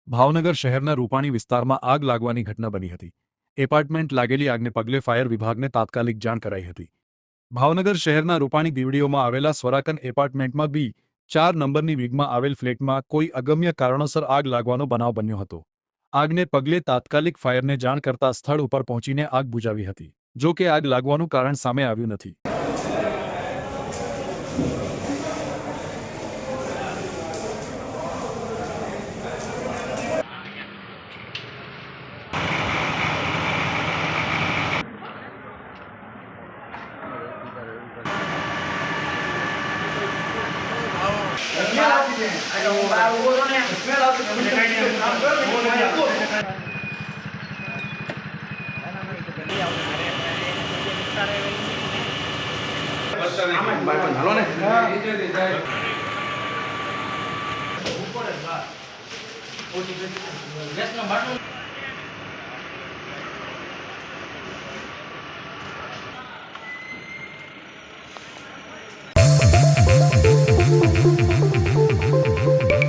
ભાવનગર શહેરના રૂપાણી વિસ્તારમાં આગ લાગવાની ઘટના બની હતી। એપાર્ટમેન્ટ લાગેલી આગને પગલે ફાયર વિભાગને તાત્કાલિક જાણ કરાઈ હતી। ભાવનગર શહેરના રૂપાણી દીવડીઓમાં આવેલા સ્વરાકન એપાર્ટમેન્ટમાં B4 નંબરની વિંગમાં આવેલ ફ્લેટમાં કોઈ અગમ્ય કારણોસર આગ લાગવાનો બનાવ બન્યો હતો। આગને પગલે તાત્કાલિક ફાયરને જાણ કરતા સ્થળ ઉપર પહોંચીને આગ બુઝાવી હતી। જો કે આગ લાગવાનું કારણ સામે આવ્યું નથી। Yes, no,